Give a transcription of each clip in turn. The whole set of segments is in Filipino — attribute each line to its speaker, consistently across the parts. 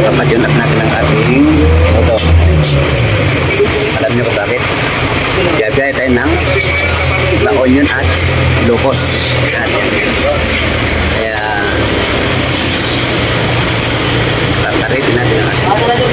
Speaker 1: papadyunat natin ang ating motor. Alam niyo kung bakit? Biyahe tayo ng La Union at Ilocos. Kaya tatarin natin ang ating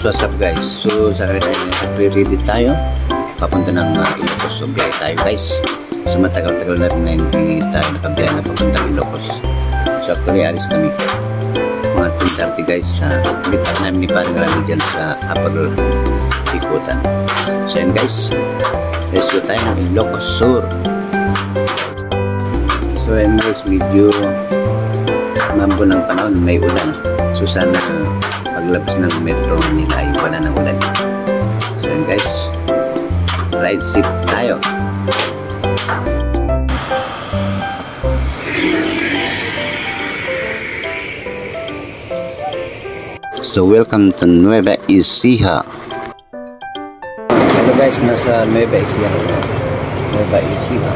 Speaker 1: what's up guys? So sa kanya nag-ready tayo papunta ng Ilocos. So biyahe tayo guys. So matagal-tagal na rin na hindi tayo nakabiyahe na papunta ng Ilocos. So actually alis kami mga 10:30 guys. Meet up namin ni Padre Grande dyan sa Apple Ikutan. So yan guys, let's go tayo ng Ilocos Sur. So yan guys, medyo mambo ng panahon, may ulan. So sana paglabas ng metro nila ay wala ng ulan. So yun guys, ride safe tayo. So welcome to Nueva Ecija. Hello guys, nasa Nueva Ecija. Nueva Ecija.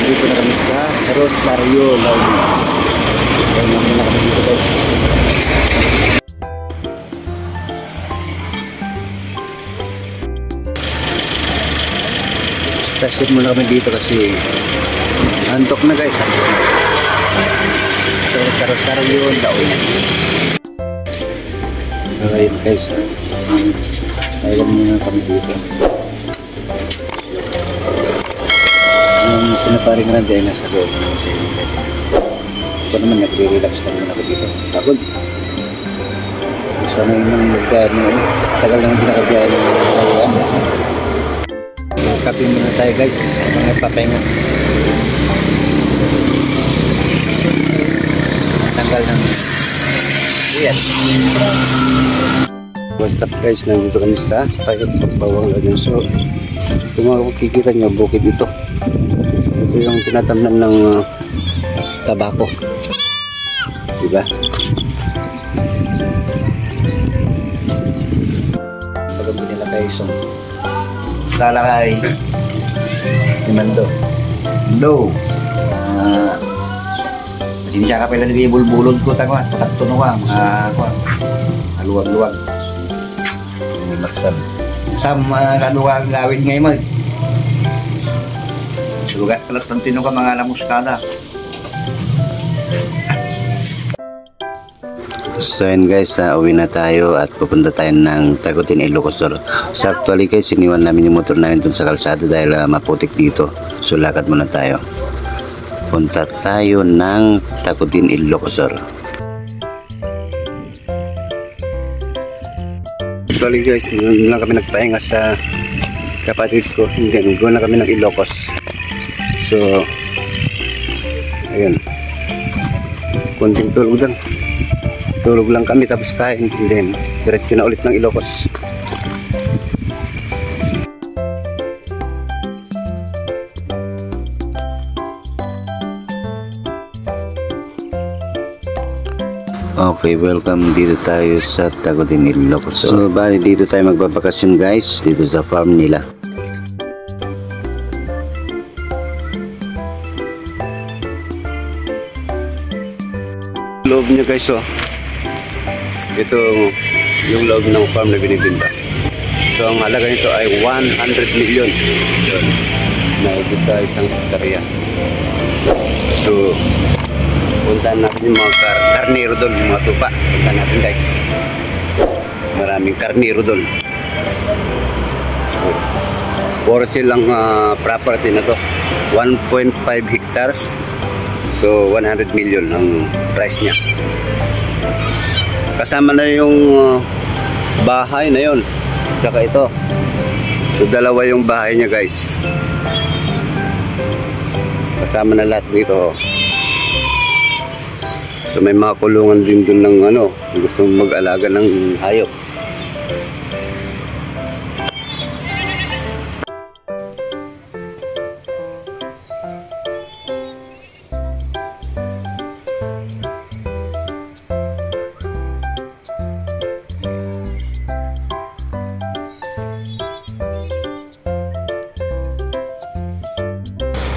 Speaker 1: Dito na kami sa Rosario, Launi. Kaya naman na kami dito guys. Stasyon muna kami dito kasi antok na guys. So sa Rosario, Launi. Okay guys, ayun muna kami dito. Yung sinaparing Grande ay nasa loob ng sinilit. Ito naman nagre-relax na naman ako dito. Pagod. Sana yung nagbiyahe nyo. Tagal naman pinakabiyahe ng mga. Kape muna tayo guys. Mga papahinga. Tanggal ng uyat. What's up guys? Nandito kami sa Pagbawang Lagyan. So kung makikita nyo, bukid ito. Ito yung tinatamnan ng tabako, diba? Pagkabi nila kay Song lalakay ni Mando sinisya ka pala nagay bulbulod ko takwa taktuno ka mga aluwag-luwag hindi maksan sa mga kaluwag gawin ngayon mo. Lugat kalat tantino ka mga lamuskada. So yun guys, uwi na tayo at pupunta tayo ng Tagutin, Ilocos Sur. So actually guys, siniwan namin yung motor namin dun sa kalsada dahil maputik dito. So lakad muna tayo. Punta tayo ng Tagutin, Ilocos Sur. Actually guys, doon lang kami nagpahinga sa kapatid ko. Hindi, doon na kami ng Ilocos. So ayun, konting tulog lang kami tapos kain, and then diretso na ulit ng Ilocos. Okay, welcome dito tayo sa Tagutin, Ilocos. So bali dito tayo magbabakasyon guys, dito sa farm nila. Loob nyo guys, oh. Ito yung loob ng farm na binibinta. So ang halaga nito ay 100 million. naibig ka isang hektarya. So, puntahan natin yung mga karnero doon, yung mga tupa. Puntahan natin guys. Maraming karnero doon. So, for silang property na to. 1.5 hectares. So, 100 million ang price niya. Kasama na yung bahay na yon. Saka ito. So, dalawa yung bahay niya guys. Kasama na lahat dito. So may mga kulungan din dun ng gustong mag-alaga ng hayop.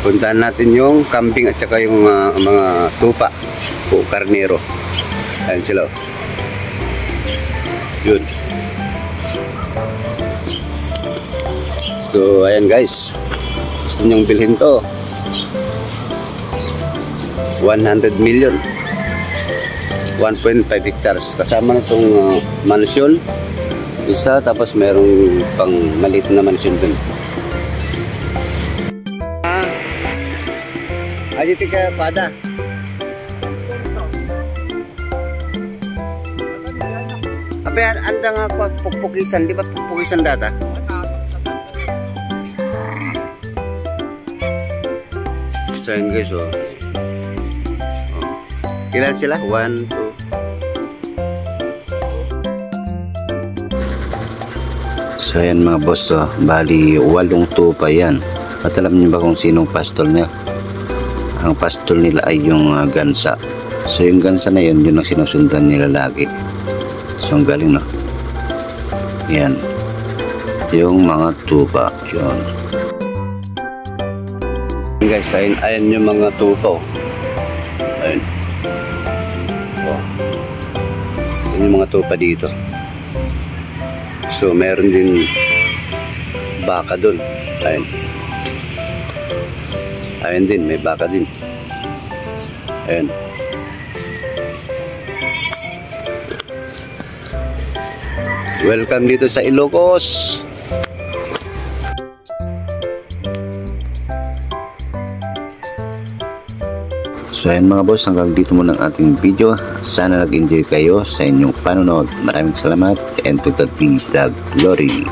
Speaker 1: Puntahan natin yung kambing at saka yung mga tupa o karnero. Ayan sila. Yun. So ayan guys, gusto nyong bilhin to, 100 million, 1.5 hectares. Kasama na itong mansyon isa, tapos merong pang maliit na mansyon dun. Ajit ka pada. Apa yan? Anda nga pagpukisan, di ba pagpukisan data? So yun guys, Ilan sila? 1, 2. So yan mga boss, bali 8 tupa yan. At alam niyo ba kung sinong pastol niya? Ang pastol nila ay yung gansa. So yung gansa na yun, yun ang sinusundan nila lagi. So ang galing, no? Yan. Yung mga tupa. Yun. Guys, ayan yung mga tupa. Ayan. Oh. Ayan yung mga tupa dito. So meron din baka dun. Ayan. Ayan din, may baka din. Ayan. Welcome dito sa Ilocos. So ayan mga boss, hanggang dito muna ang ating video. Sana nag-enjoy kayo sa inyong panonood. Maraming salamat, and to God be the glory.